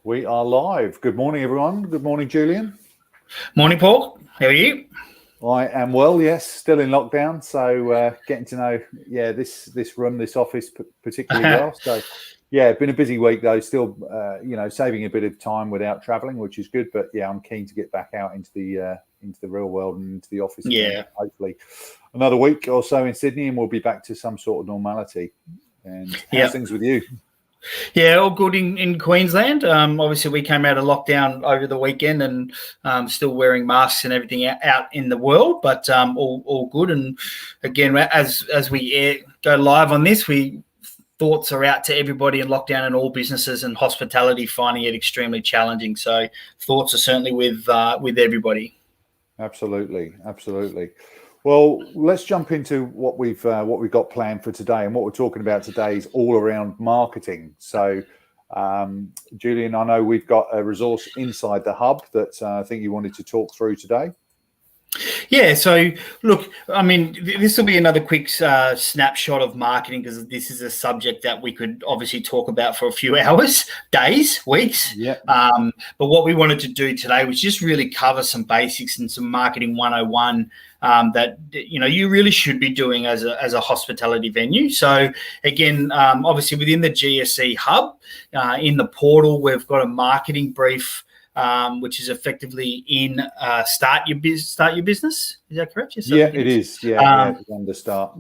We are live. Good morning, everyone. Good morning, Julian. Morning, Paul. How are you? I am well, yes. Still in lockdown, so getting to know, this room, this office particularly well. So, been a busy week though. Still, saving a bit of time without travelling, which is good. But yeah, I'm keen to get back out into the real world and into the office. Again, hopefully, another week or so in Sydney, and we'll be back to some sort of normality. And how's things with you? Yeah, all good in Queensland. Obviously, we came out of lockdown over the weekend and still wearing masks and everything out in the world, but all good. And again, as we go live on this, thoughts are out to everybody in lockdown and all businesses and hospitality finding it extremely challenging. So thoughts are certainly with everybody. Absolutely. Well, let's jump into what we've got planned for today. And what we're talking about today is all around marketing. So, Julian, I know we've got a resource inside the hub that I think you wanted to talk through today. Yeah, so look, I mean, this will be another quick snapshot of marketing because this is a subject that we could obviously talk about for a few hours, days, weeks. Yeah. But what we wanted to do today was just really cover some basics and some marketing 101 that you really should be doing as a hospitality venue. So again, obviously within the GSE hub, in the portal, we've got a marketing brief. Which is effectively in start your business. Is that correct? Yeah, it is. Yeah, under start.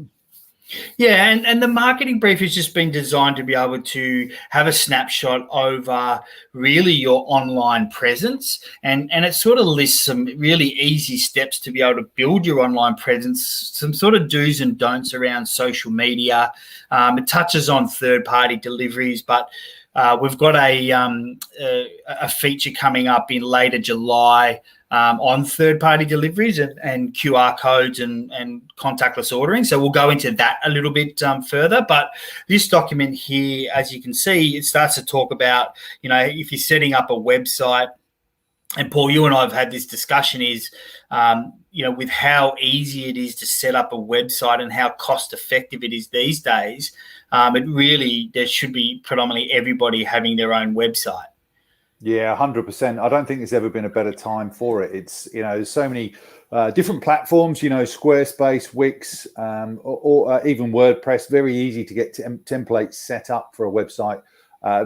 Yeah, and the marketing brief has just been designed to be able to have a snapshot over really your online presence, and it sort of lists some really easy steps to be able to build your online presence, some sort of do's and don'ts around social media. It touches on third-party deliveries, but we've got a feature coming up in later July on third-party deliveries and QR codes and contactless ordering. So we'll go into that a little bit further. But this document here, as you can see, it starts to talk about, if you're setting up a website, and Paul, you and I have had this discussion is, with how easy it is to set up a website and how cost effective it is these days, there should be predominantly everybody having their own website. Yeah, 100%. I don't think there's ever been a better time for it. It's, there's so many different platforms, Squarespace, Wix, or even WordPress, very easy to get templates set up for a website,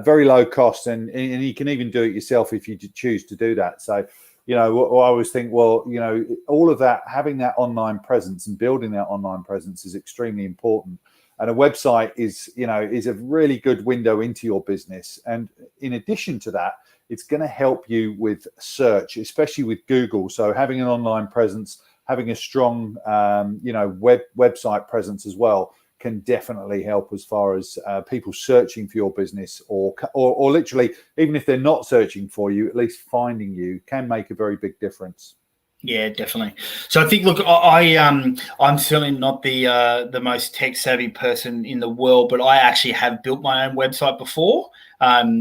very low cost. And you can even do it yourself if you choose to do that. So, I always think, well, all of that, having that online presence and building that online presence is extremely important. And a website is a really good window into your business. And in addition to that, it's going to help you with search, especially with Google. So having an online presence, having a strong, website presence as well can definitely help as far as people searching for your business or literally, even if they're not searching for you, at least finding you can make a very big difference. Yeah, definitely. So I think, look, I'm certainly not the most tech savvy person in the world, but I actually have built my own website before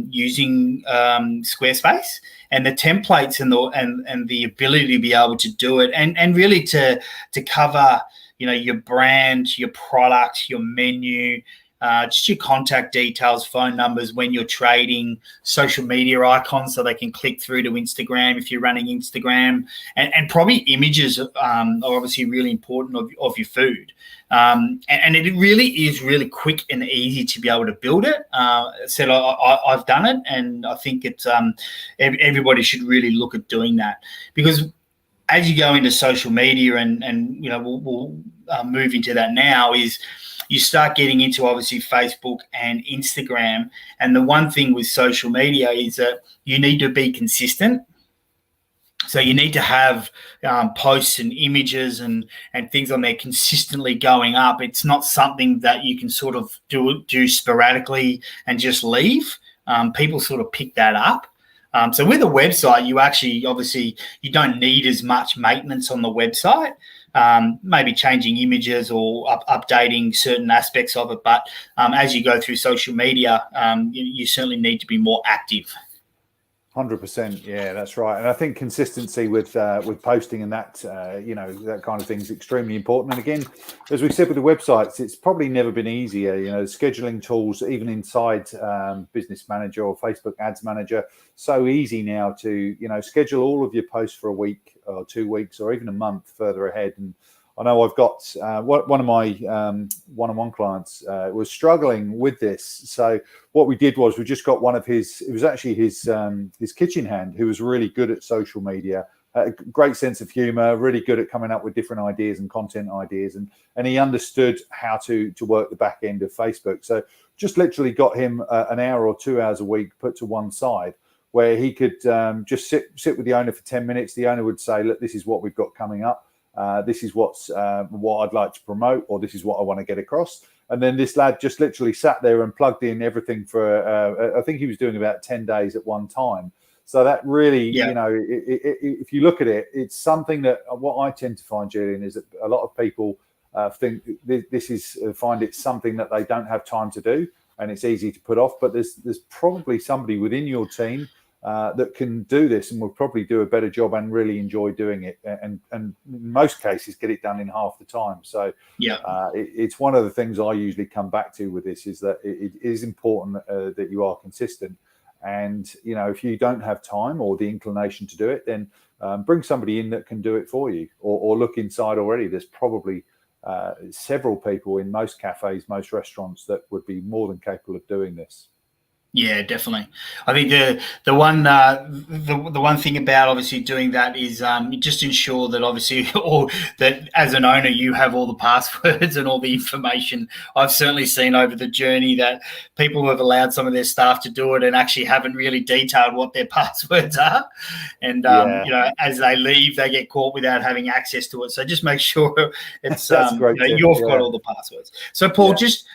using Squarespace, and the templates and the ability to be able to do it and really to cover, your brand, your product, your menu, just your contact details, phone numbers when you're trading, social media icons so they can click through to Instagram if you're running Instagram, and probably images are obviously really important of your food. And it really is really quick and easy to be able to build it. So I've done it, and I think it's everybody should really look at doing that, because as you go into social media and we'll move into that now, is you start getting into obviously Facebook and Instagram. And the one thing with social media is that you need to be consistent. So you need to have posts and images and things on there consistently going up. It's not something that you can sort of do sporadically and just leave. People sort of pick that up. So with a website, you actually, obviously, you don't need as much maintenance on the website, maybe changing images or updating certain aspects of it. But as you go through social media, you certainly need to be more active. 100%. Yeah, that's right. And I think consistency with posting and that, that kind of thing is extremely important. And again, as we said with the websites, it's probably never been easier. Scheduling tools, even inside Business Manager or Facebook Ads Manager, so easy now to, schedule all of your posts for a week or 2 weeks or even a month further ahead. And I know I've got one of my one-on-one clients was struggling with this. So what we did was we just got one of his. It was actually his kitchen hand who was really good at social media, a great sense of humor, really good at coming up with different ideas and content ideas, and he understood how to work the back end of Facebook. So just literally got him an hour or 2 hours a week put to one side, where he could just sit with the owner for 10 minutes. The owner would say, "Look, this is what we've got coming up. This is what I'd like to promote, or this is what I want to get across." And then this lad just literally sat there and plugged in everything for, I think he was doing about 10 days at one time. So that really, if you look at it, it's something that what I tend to find, Julian, is that a lot of people think find it something that they don't have time to do, and it's easy to put off. But there's probably somebody within your team that can do this and will probably do a better job and really enjoy doing it, and in most cases get it done in half the time. So it's one of the things I usually come back to with this, is that it is important that you are consistent. And if you don't have time or the inclination to do it, then bring somebody in that can do it for you, or look inside already. There's probably several people in most cafes, most restaurants, that would be more than capable of doing this. Yeah, definitely. I think the one thing about obviously doing that is just ensure that obviously, or that as an owner you have all the passwords and all the information. I've certainly seen over the journey that people who have allowed some of their staff to do it and actually haven't really detailed what their passwords are, and as they leave, they get caught without having access to it. So just make sure it's you've got all the passwords. So Paul, just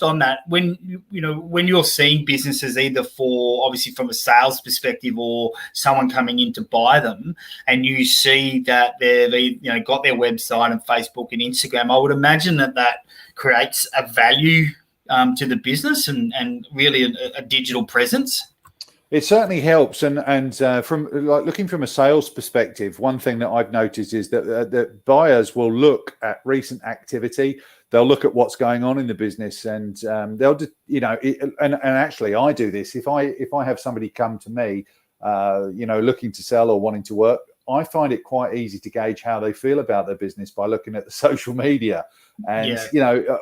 on that, when you're seeing businesses either for obviously from a sales perspective or someone coming in to buy them, and you see that they've got their website and Facebook and Instagram, I would imagine that creates a value to the business and really a digital presence. It certainly helps, and from looking from a sales perspective, one thing that I've noticed is that buyers will look at recent activity. They'll look at what's going on in the business, and they'll and actually I do this. If I have somebody come to me, looking to sell or wanting to work, I find it quite easy to gauge how they feel about their business by looking at the social media. And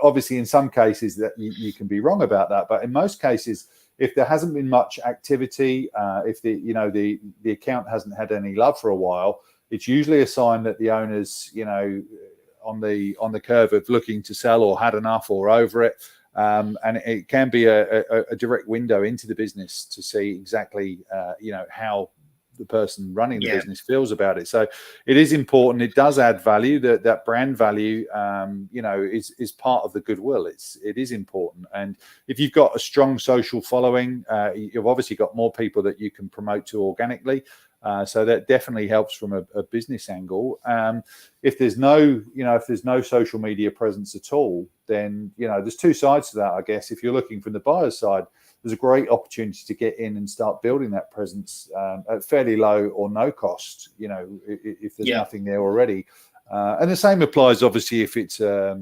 obviously in some cases that you can be wrong about that, but in most cases, if there hasn't been much activity, if the account hasn't had any love for a while, it's usually a sign that the owner's on the curve of looking to sell, or had enough, or over it. And it can be a direct window into the business to see exactly how the person running the business feels about it. So it is important. It does add value. That brand value, is part of the goodwill. It is important. And if you've got a strong social following, you've obviously got more people that you can promote to organically. So that definitely helps from a business angle. If there's no social media presence at all, then there's two sides to that, I guess. If you're looking from the buyer's side, there's a great opportunity to get in and start building that presence at fairly low or no cost. If there's nothing there already. And the same applies, obviously, if it's a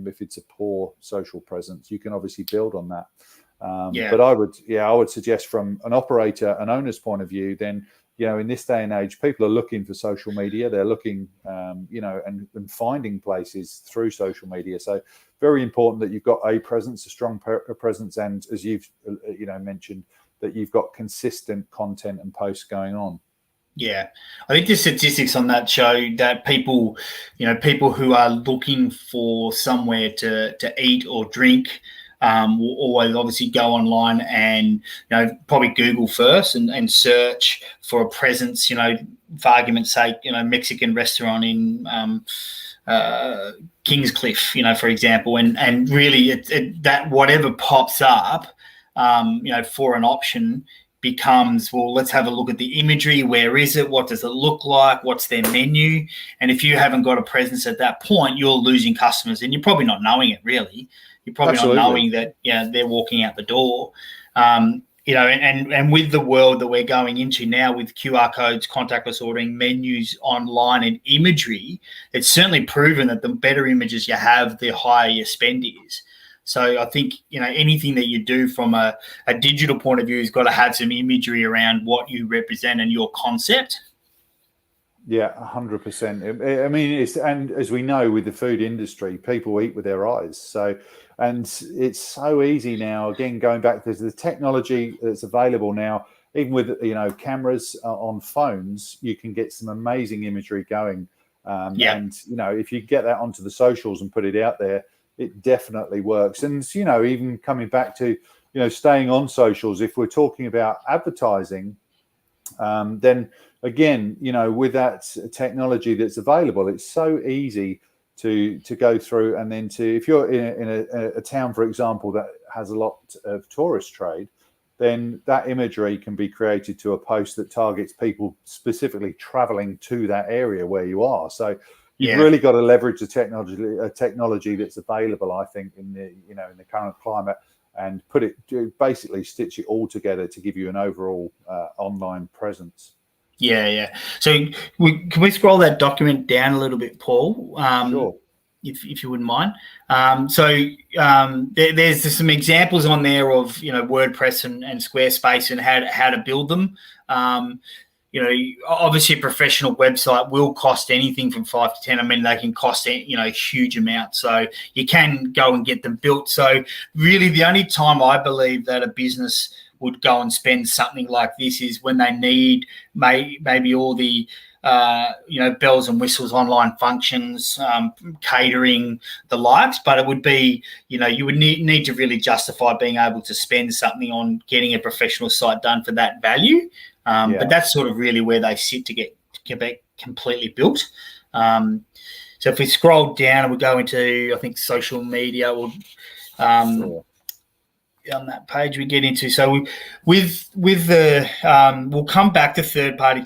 poor social presence, you can obviously build on that. But I would suggest from an operator, an owner's point of view, then in this day and age, people are looking for social media. They're looking, and finding places through social media. So very important that you've got a presence, a strong presence, and as you've mentioned, that you've got consistent content and posts going on. Yeah, I think the statistics on that show that people who are looking for somewhere to eat or drink will always obviously go online and probably Google first and search for a presence. For argument's sake, Mexican restaurant in Kingscliff, for example, and really that whatever pops up, for an option becomes, well, let's have a look at the imagery. Where is it? What does it look like? What's their menu? And if you haven't got a presence at that point, you're losing customers, and you're probably not knowing it really. You're probably not knowing that they're walking out the door. and with the world that we're going into now with QR codes, contactless ordering, menus online, and imagery, it's certainly proven that the better images you have, the higher your spend is. So I think, anything that you do from a digital point of view has got to have some imagery around what you represent and your concept. Yeah, 100%. I mean, and as we know with the food industry, people eat with their eyes. So, and it's so easy now, again, going back to the technology that's available now, even with, cameras on phones, you can get some amazing imagery going. And, if you get that onto the socials and put it out there, it definitely works. And, even coming back to, staying on socials, if we're talking about advertising, then again, with that technology that's available, it's so easy to go through, and then if you're in a town, for example, that has a lot of tourist trade, then that imagery can be created to a post that targets people specifically traveling to that area where you are. So you've really got to leverage the technology that's available, I think, in the current climate, and basically stitch it all together to give you an overall online presence. Yeah. So can we scroll that document down a little bit, Paul? Sure. If you wouldn't mind. There's some examples on there of WordPress and Squarespace and how to build them. Obviously a professional website will cost anything from 5 to 10. I mean, they can cost huge amounts. So you can go and get them built. So really, the only time I believe that a business would go and spend something like this is when they need maybe all the bells and whistles, online functions, catering, the likes. But it would be, you would need to really justify being able to spend something on getting a professional site done for that value. But that's sort of really where they sit to get completely built. So if we scroll down and we go into, I think, social media, or Sure. On that page we get into. So with the we'll come back to third-party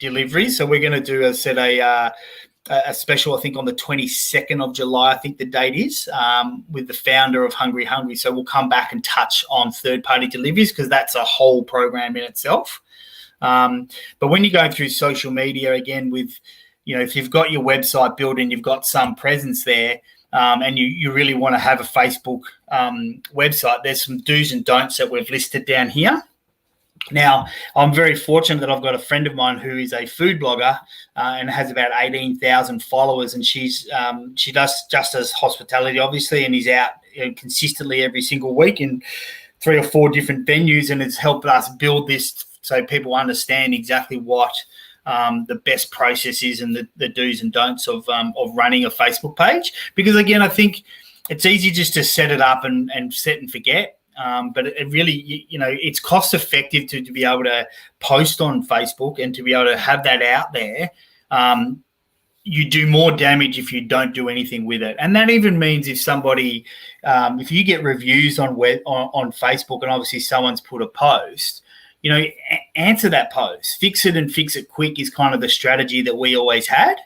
delivery. So we're going to do a special, I think, on the 22nd of July, I think the date is, with the founder of Hungry. So we'll come back and touch on third-party deliveries, because that's a whole program in itself. But when you're going through social media, again, with, if you've got your website built and you've got some presence there, and you really want to have a Facebook website, there's some do's and don'ts that we've listed down here. Now, I'm very fortunate that I've got a friend of mine who is a food blogger and has about 18,000 followers, and she does hospitality, obviously, and is out consistently every single week in 3 or 4 different venues, and it's helped us build this so people understand exactly what the best process is and the do's and don'ts of running a Facebook page. Because, again, I think it's easy just to set it up and set and forget. But it really, it's cost effective to be able to post on Facebook and to be able to have that out there. You do more damage if you don't do anything with it. And that even means if somebody, if you get reviews on Facebook, and obviously someone's put a post, answer that post, fix it, and fix it quick is kind of the strategy that we always had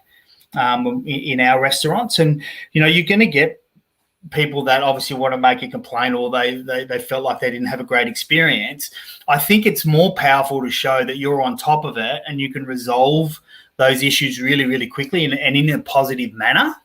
in our restaurants. And, you're going to get people that obviously want to make a complaint, or they felt like they didn't have a great experience. I think it's more powerful to show that you're on top of it and you can resolve those issues really, really quickly and in a positive manner.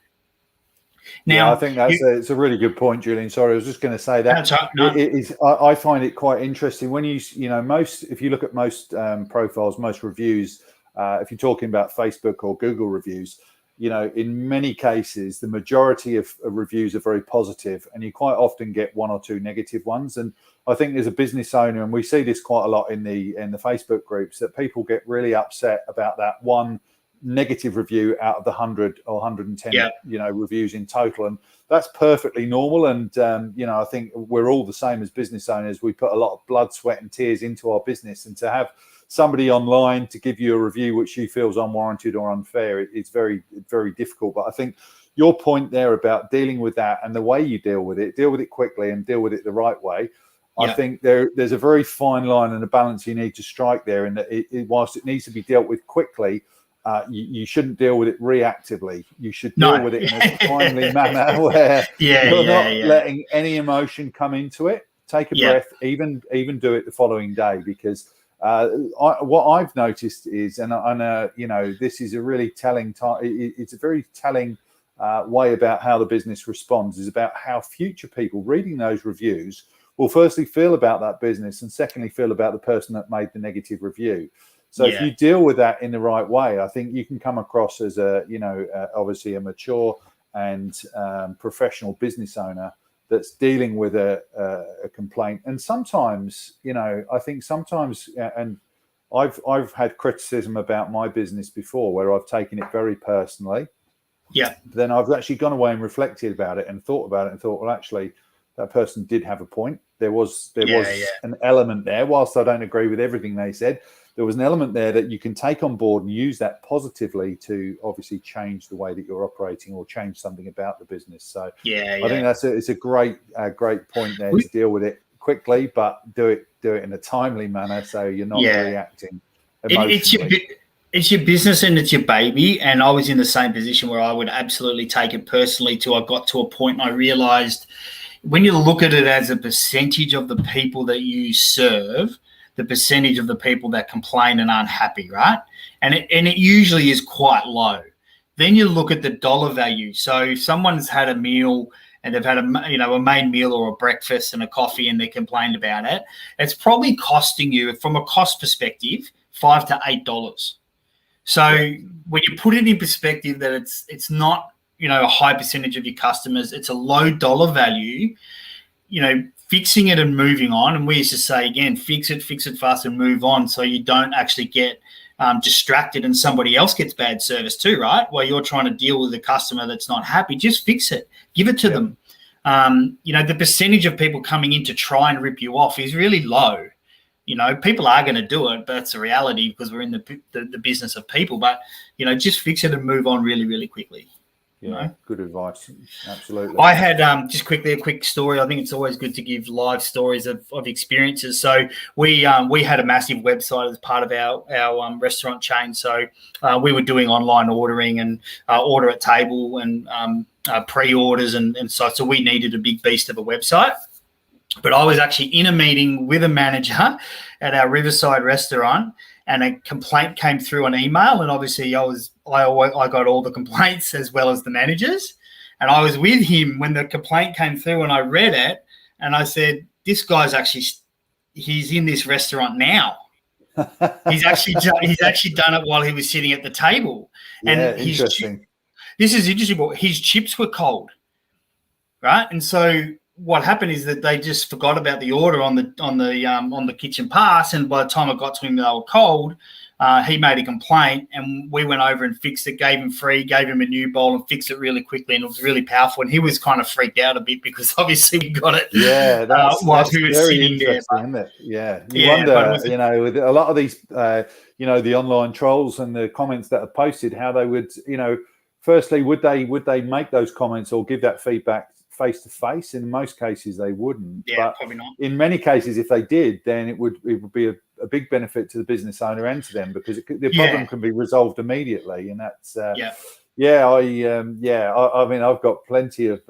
Now, I think it's a really good point, Julian. Sorry, I was just going to say that. That's right. No. It is. I find it quite interesting when if you look at most profiles, most reviews, if you're talking about Facebook or Google reviews, in many cases, the majority of reviews are very positive, and you quite often get 1 or 2 negative ones. And I think as a business owner, and we see this quite a lot in the Facebook groups, that people get really upset about that one negative review out of the 100 or 110 reviews in total, and that's perfectly normal. And I think we're all the same as business owners. We put a lot of blood, sweat and tears into our business, and to have somebody online to give you a review which she feels unwarranted or unfair, it's very, very difficult. But I think your point there about dealing with that, and the way you deal with it quickly and deal with it the right way, I think there's a very fine line and a balance you need to strike there, and that whilst it needs to be dealt with quickly, you shouldn't deal with it reactively. You should deal with it in a timely manner where you're not letting any emotion come into it. take a breath, even do it the following day, because what I've noticed is, and this is a really telling it's a very telling way about how the business responds, is about how future people reading those reviews will firstly feel about that business, and secondly feel about the person that made the negative review. So if you deal with that in the right way, I think you can come across as obviously a mature and professional business owner that's dealing with a complaint. And sometimes, I think sometimes, and I've had criticism about my business before where I've taken it very personally. Yeah. Then I've actually gone away and reflected about it and thought about it and thought, well, actually, that person did have a point. There was an element there, whilst I don't agree with everything they said. There was an element there that you can take on board and use that positively to obviously change the way that you're operating or change something about the business. So I think it's a great point there to deal with it quickly, but do it in a timely manner so you're not reacting emotionally. It's your business and it's your baby. And I was in the same position where I would absolutely take it personally till I got to a point and I realized when you look at it as a percentage of the people that you serve, the percentage of the people that complain and aren't happy, right? And it usually is quite low. Then you look at the dollar value. So if someone's had a meal and they've had a main meal or a breakfast and a coffee and they complained about it, it's probably costing you, from a cost perspective, $5 to $8. So when you put it in perspective that it's not, a high percentage of your customers, it's a low dollar value, fixing it and moving on. And we used to say, again, fix it fast and move on, so you don't actually get distracted and somebody else gets bad service too, right? While you're trying to deal with a customer that's not happy, just fix it. Give it to them. The percentage of people coming in to try and rip you off is really low. People are going to do it, but that's the reality because we're in the business of people. But, just fix it and move on really, really quickly. Yeah, good advice. Absolutely. I had just quickly a quick story. I think it's always good to give live stories of experiences. So we had a massive website as part of our restaurant chain. So we were doing online ordering and order at table and pre-orders and so we needed a big beast of a website. But I was actually in a meeting with a manager at our Riverside restaurant, and a complaint came through on email. And obviously I got all the complaints as well as the managers. And I was with him when the complaint came through, and I read it and I said, this guy's he's in this restaurant now. He's actually done it while he was sitting at the table. And interesting. This is interesting, but his chips were cold, right? And so what happened is that they just forgot about the order on the kitchen pass, and by the time it got to him, they were cold. He made a complaint, and we went over and fixed it, gave him a new bowl, and fixed it really quickly, and it was really powerful. And he was kind of freaked out a bit because obviously we got it. Yeah, that's he was very sitting interesting, there. Isn't it? Yeah, you wonder, with a lot of these, the online trolls and the comments that are posted, how they would, firstly, would they make those comments or give that feedback face to face? In most cases they wouldn't, but probably not. In many cases if they did, then it would be a big benefit to the business owner and to them, because the problem can be resolved immediately. And that's I mean, I've got plenty of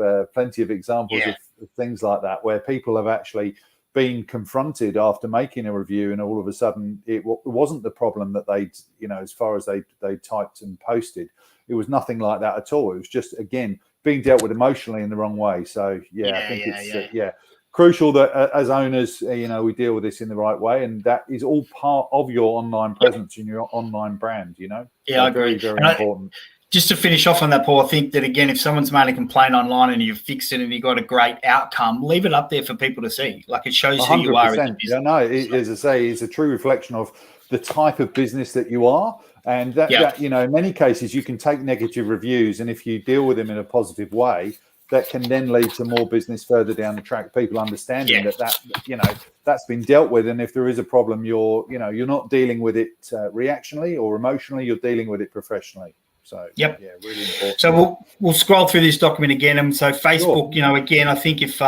examples of things like that where people have actually been confronted after making a review, and all of a sudden it wasn't the problem that they'd, as far as they typed and posted, it was nothing like that at all. It was just, again, being dealt with emotionally in the wrong way. So I think it's crucial that as owners, we deal with this in the right way, and that is all part of your online presence and your online brand. I agree. Very important. Just to finish off on that, Paul, I think that, again, if someone's made a complaint online and you've fixed it and you got a great outcome, leave it up there for people to see. Like, it shows 100%. Who you are as a business. As I say, it's a true reflection of the type of business that you are. And that, in many cases, you can take negative reviews, and if you deal with them in a positive way, that can then lead to more business further down the track. People understanding that's been dealt with, and if there is a problem, you're not dealing with it reactionally or emotionally. You're dealing with it professionally. So really important. So we'll scroll through this document again. And so Facebook, again, I think if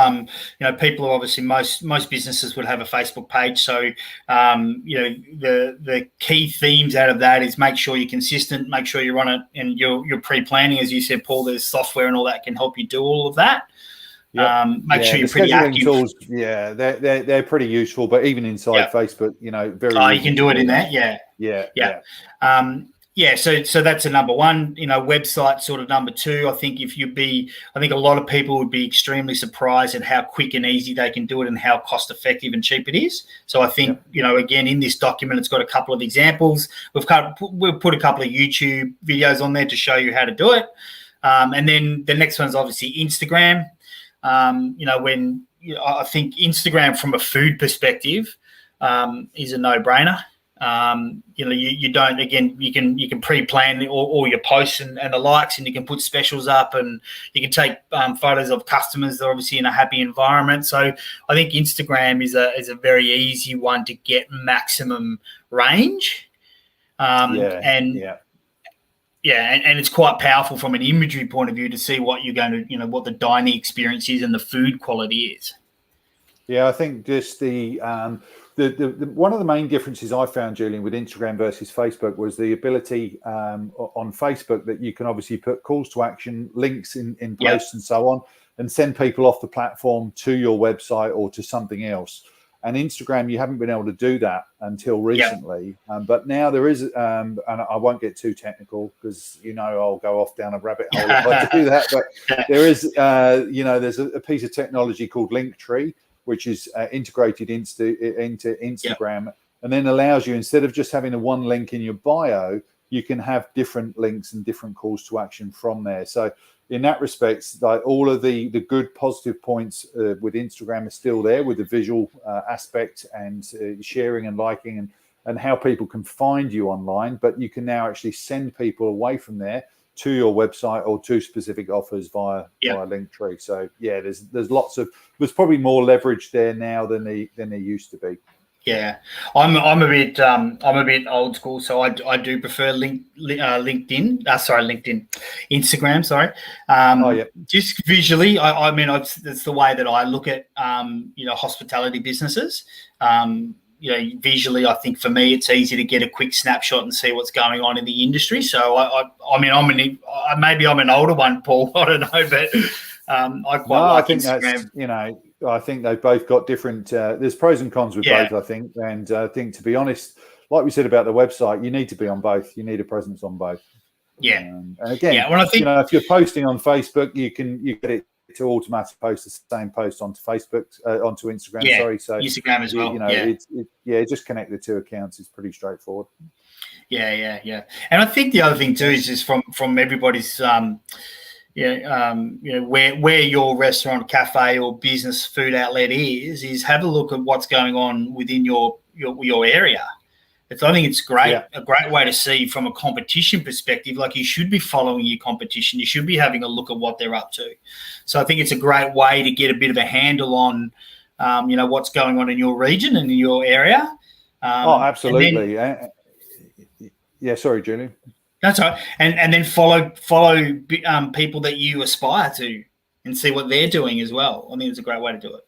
people are obviously most businesses would have a Facebook page. So the key themes out of that is make sure you're consistent, make sure you're on it, and you're pre-planning, as you said, Paul. There's software and all that can help you do all of that. Yeah, Make sure the you're pretty scheduling active. tools, they're pretty useful, but even inside Facebook, very You easy can to do it do in that. there. Yeah. So that's a number one. Website sort of number two. I think I think a lot of people would be extremely surprised at how quick and easy they can do it and how cost effective and cheap it is. So I think again, in this document, it's got a couple of examples. We've put a couple of YouTube videos on there to show you how to do it. And then the next one's obviously Instagram. I think Instagram from a food perspective is a no-brainer. You don't, again, you can pre-plan all your posts and the likes, and you can put specials up, and you can take photos of customers that are obviously in a happy environment. So I think Instagram is a very easy one to get maximum range. And it's quite powerful from an imagery point of view to see what you're going to, what the dining experience is and the food quality is. Yeah, I think just the one of the main differences I found, Julian, with Instagram versus Facebook was the ability on Facebook that you can obviously put calls to action, links in posts and so on, and send people off the platform to your website or to something else. And Instagram, you haven't been able to do that until recently. But now there is, and I won't get too technical because, I'll go off down a rabbit hole if I do that. But there is, there's a piece of technology called Linktree, which is integrated into Instagram, and then allows you, instead of just having the one link in your bio, you can have different links and different calls to action from there. So in that respect, like all of the good positive points with Instagram are still there, with the visual aspect and sharing and liking and how people can find you online. But you can now actually send people away from there to your website or to specific offers via Linktree. So there's probably more leverage there now than there used to be. Yeah, I'm a bit old school, so I do prefer LinkedIn. Instagram. Sorry. Just visually, I mean, it's the way that I look at hospitality businesses. Visually, I think for me, it's easy to get a quick snapshot and see what's going on in the industry. So maybe I'm an older one, Paul. I don't know, but I like Instagram. I think they've both got different. There's pros and cons with both, I think. And I think, to be honest, like we said about the website, you need to be on both. You need a presence on both. Yeah. And again, I think, if you're posting on Facebook, you get it to automatically post the same post onto Facebook, onto Instagram. Yeah. Sorry, so Instagram as well. Just connect the two accounts. It's pretty straightforward. Yeah. And I think the other thing too is just from everybody's where your restaurant, cafe, or business food outlet is have a look at what's going on within your area. I think it's great, a great way to see from a competition perspective. Like, you should be following your competition. You should be having a look at what they're up to. So I think it's a great way to get a bit of a handle on, what's going on in your region and in your area. Absolutely. Sorry, Julian. That's right. And then follow people that you aspire to and see what they're doing as well. I think it's a great way to do it.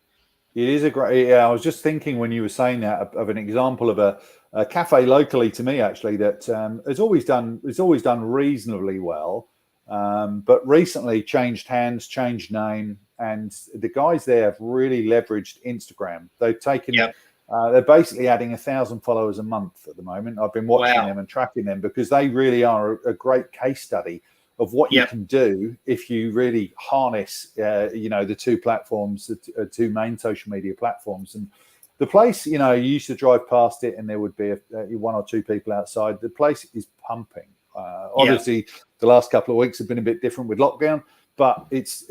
It is a great. Yeah, I was just thinking when you were saying that of an example of a cafe locally to me, actually, that has always done reasonably well, but recently changed hands, changed name, and the guys there have really leveraged Instagram. They've taken. They're basically adding 1,000 followers a month at the moment. I've been watching them and tracking them because they really are a great case study of what you can do if you really harness, the two platforms, the two main social media platforms. And the place, you used to drive past it and there would be one or two people outside. The place is pumping. Obviously, the last couple of weeks have been a bit different with lockdown, but it's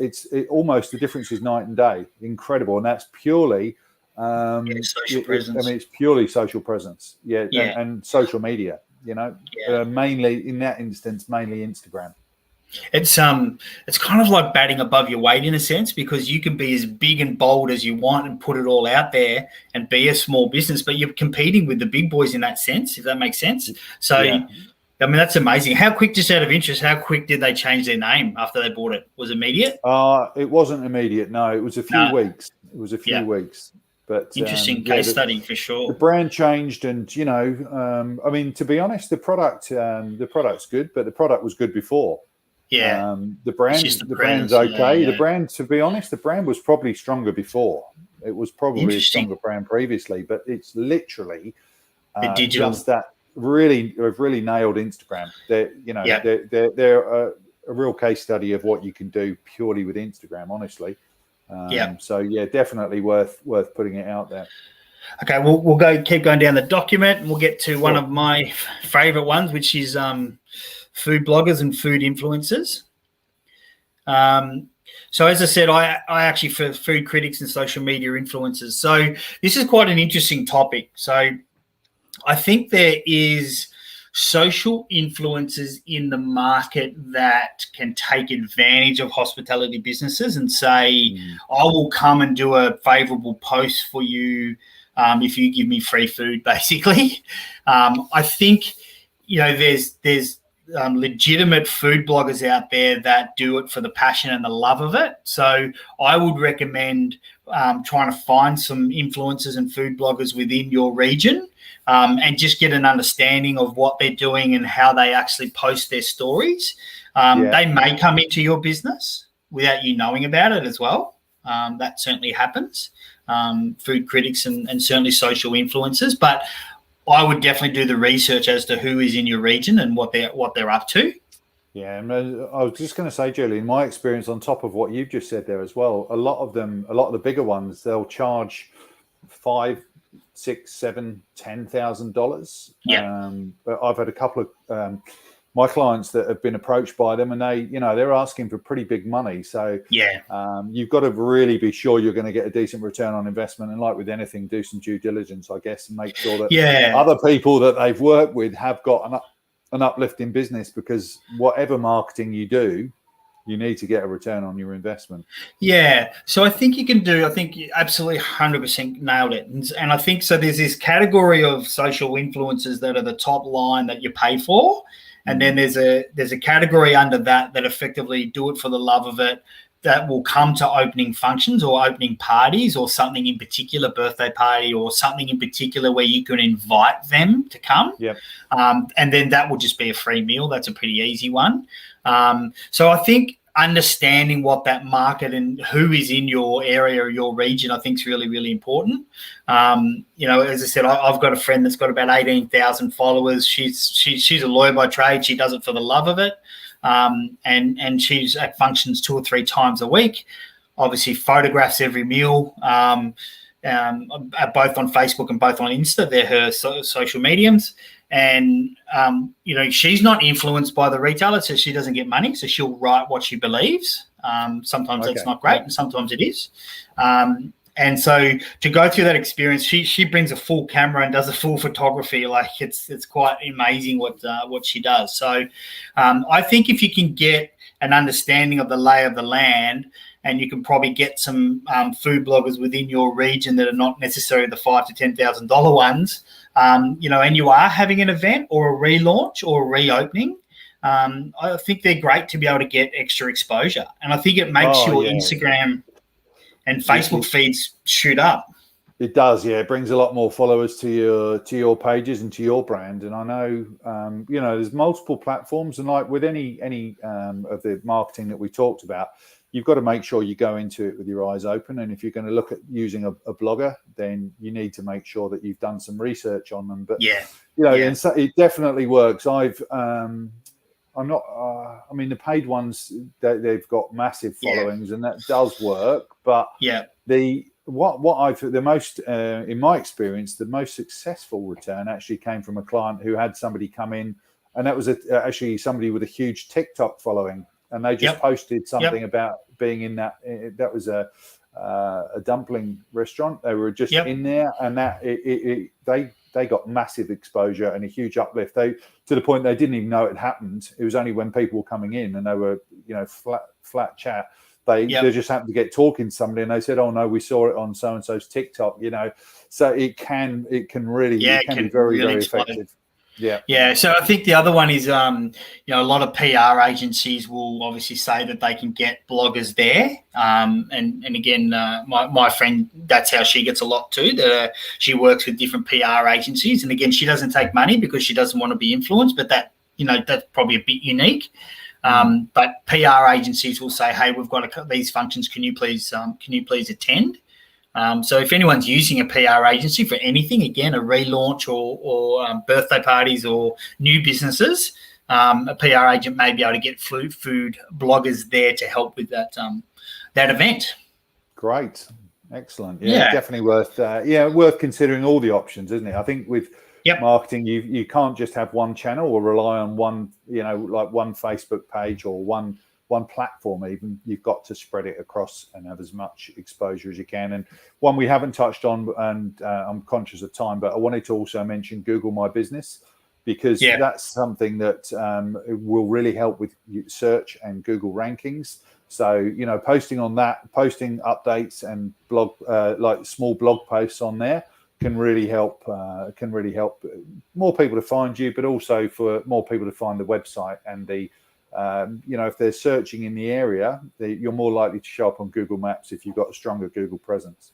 almost, the difference is night and day. Incredible. And that's purely... social presence. it's purely social presence, and social media. Mainly in that instance, mainly Instagram. It's kind of like batting above your weight in a sense, because you can be as big and bold as you want and put it all out there and be a small business, but you're competing with the big boys in that sense, if that makes sense. So, I mean, that's amazing. How quick, just out of interest, how quick did they change their name after they bought it? Was it immediate? It wasn't immediate. No, it was a few weeks. It was a few weeks. But interesting case study for sure. The brand changed, and I mean, to be honest, the product's good, but the product was good before. Yeah. The It's brand, just the the brand's presence. Yeah, okay. The yeah. brand, to be honest, the brand was probably stronger before. It was probably a Interesting. stronger brand previously, but it's literally The digital. just that they've really nailed Instagram. Yeah. They're a real case study of what you can do purely with Instagram, honestly. Yeah. So yeah, definitely worth putting it out there. Okay, we'll keep going down the document, and we'll get to one of my favorite ones, which is food bloggers and food influencers. So as I said, I actually for food critics and social media influencers. So this is quite an interesting topic. So I think there is social influencers in the market that can take advantage of hospitality businesses and say, I will come and do a favorable post for you if you give me free food, basically. I think, there's legitimate food bloggers out there that do it for the passion and the love of it. So I would recommend trying to find some influencers and food bloggers within your region and just get an understanding of what they're doing and how they actually post their stories. They may come into your business without you knowing about it as well. That certainly happens. Food critics and certainly social influencers, but I would definitely do the research as to who is in your region and what they're up to. Yeah, and I was just going to say, Julian, my experience on top of what you've just said there as well, a lot of the bigger ones, they'll charge $5,000, $6,000, $7,000, $10,000. Yeah. But I've had a couple of my clients that have been approached by them, and they're asking for pretty big money. So you've got to really be sure you're going to get a decent return on investment. And like with anything, do some due diligence, I guess, and make sure that other people that they've worked with have got an uplift in business, because whatever marketing you do, you need to get a return on your investment. Yeah. So I think you absolutely 100% nailed it. And I think so there's this category of social influencers that are the top line that you pay for. And then there's a category under that effectively do it for the love of it, that will come to opening functions or opening parties or something in particular, birthday party or something in particular where you can invite them to come. Yep. And then that will just be a free meal. That's a pretty easy one. So I think understanding what that market and who is in your area or your region, I think is really, really important. As I said, I've got a friend that's got about 18,000 followers. She's a lawyer by trade. She does it for the love of it. And she's at functions 2 or 3 times a week, obviously photographs every meal, both on Facebook and both on Insta. They're her social mediums. And, she's not influenced by the retailer, so she doesn't get money. So she'll write what she believes. Sometimes that's not great, and sometimes it is. And so to go through that experience, she brings a full camera and does a full photography. Like it's quite amazing what she does. So I think if you can get an understanding of the lay of the land, and you can probably get some food bloggers within your region that are not necessarily the $5,000 to $10,000 ones, and you are having an event or a relaunch or a reopening, I think they're great to be able to get extra exposure. And I think it makes your Instagram and Facebook feeds shoot up. It does, yeah. It brings a lot more followers to your pages and to your brand. And I know, there's multiple platforms, and like with any of the marketing that we talked about, you've got to make sure you go into it with your eyes open. And if you're going to look at using a blogger, then you need to make sure that you've done some research on them. But and so it definitely works. The paid ones, they've got massive followings, and that does work. But the most in my experience, the most successful return actually came from a client who had somebody come in, and that was actually somebody with a huge TikTok following, and they just posted something about being in that. That was a dumpling restaurant. They were just in there, and that they got massive exposure and a huge uplift. To the point they didn't even know it happened. It was only when people were coming in and they were, flat chat. They just happened to get talking to somebody, and they said, "Oh no, we saw it on so and so's TikTok." So it can really be very, very effective. Yeah. So I think the other one is, a lot of PR agencies will obviously say that they can get bloggers there. And again, my friend, that's how she gets a lot too. That she works with different PR agencies, and again, she doesn't take money because she doesn't want to be influenced. But that's probably a bit unique. But PR agencies will say, hey, we've got these functions. Can you please attend? So if anyone's using a PR agency for anything, again, a relaunch or birthday parties or new businesses, a PR agent may be able to get food bloggers there to help with that event. Great. Excellent. Yeah, definitely worth considering all the options, isn't it? I think with marketing, you can't just have one channel or rely on one, like one Facebook page or one platform. Even you've got to spread it across and have as much exposure as you can. And one we haven't touched on, and I'm conscious of time, but I wanted to also mention Google My Business, because that's something that will really help with search and Google rankings. So, posting on that, posting updates and blog, like small blog posts on there can really help more people to find you, but also for more people to find the website and the, if they're searching in the area, you're more likely to show up on Google Maps if you've got a stronger Google presence.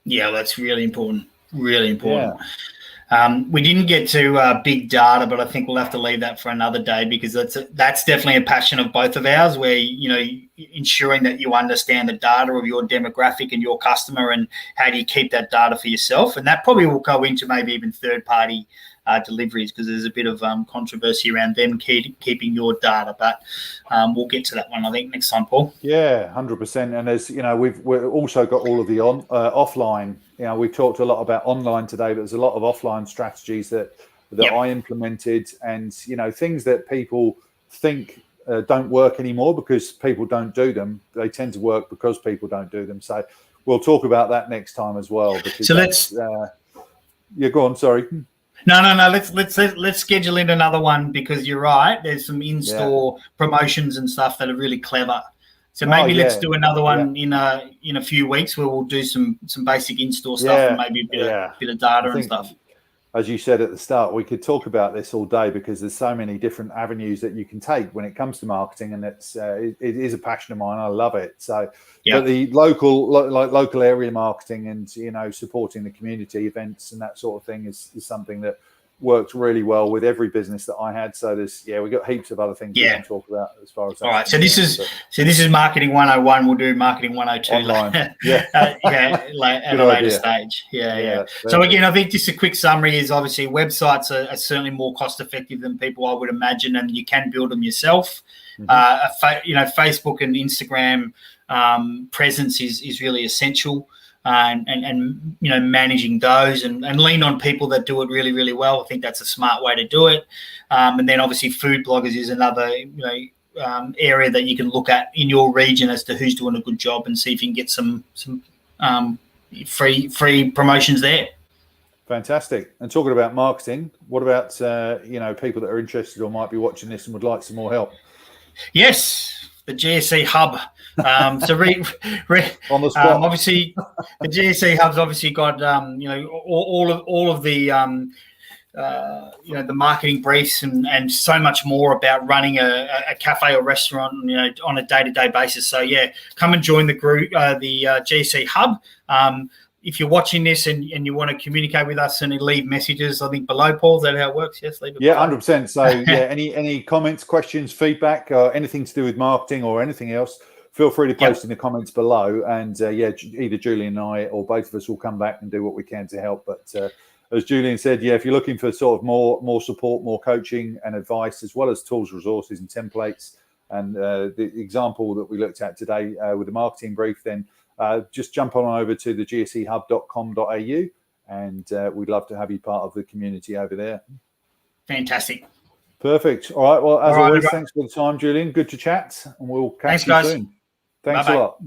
Yeah, that's really important. Really important. Yeah. We didn't get to big data, but I think we'll have to leave that for another day, because that's definitely a passion of both of ours, where, ensuring that you understand the data of your demographic and your customer, and how do you keep that data for yourself. And that probably will go into maybe even third-party deliveries, because there's a bit of controversy around them keeping your data. But we'll get to that one, I think, next time, Paul. Yeah, 100%. And as we've also got all of the offline. We've talked a lot about online today, but there's a lot of offline strategies that I implemented, and things that people think don't work anymore because people don't do them. They tend to work because people don't do them. So we'll talk about that next time as well. Because go on. Sorry. No. Let's schedule in another one, because you're right. There's some in-store promotions and stuff that are really clever. So maybe let's do another one in a few weeks, where we'll do some basic in-store stuff and maybe a bit of data and stuff. As you said at the start, we could talk about this all day, because there's so many different avenues that you can take when it comes to marketing, and it is a passion of mine. I love it. So, but the local area marketing and supporting the community events and that sort of thing is something that worked really well with every business that I had. So we've got heaps of other things we can talk about as far as that. All right. So this is marketing 101. We'll do marketing 102 online. At a later stage. Yeah. So again, I think just a quick summary is, obviously websites are certainly more cost effective than people, I would imagine, and you can build them yourself. Facebook and Instagram presence is really essential. And managing those and lean on people that do it really, really well. I think that's a smart way to do it. And then obviously food bloggers is another area that you can look at in your region as to who's doing a good job, and see if you can get some free promotions there. Fantastic. And talking about marketing, what about people that are interested or might be watching this and would like some more help? Yes, the GSE Hub. On the spot. Obviously, the GSE Hub's obviously got all of the the marketing briefs and so much more about running a cafe or restaurant on a day-to-day basis. So come and join the group, the GSE Hub. If you're watching this and you want to communicate with us and leave messages, I think below, Paul, is that how it works? Yes, leave it below. 100%. So any comments, questions, feedback, anything to do with marketing or anything else, feel free to post in the comments below. And either Julian and I or both of us will come back and do what we can to help. But as Julian said, if you're looking for sort of more support, more coaching and advice, as well as tools, resources and templates, and the example that we looked at today with the marketing brief, then just jump on over to the gsehub.com.au, and we'd love to have you part of the community over there. Fantastic. Perfect. All right. Well, as always, thanks for the time, Julian. Good to chat, and we'll catch you soon. Thanks a lot.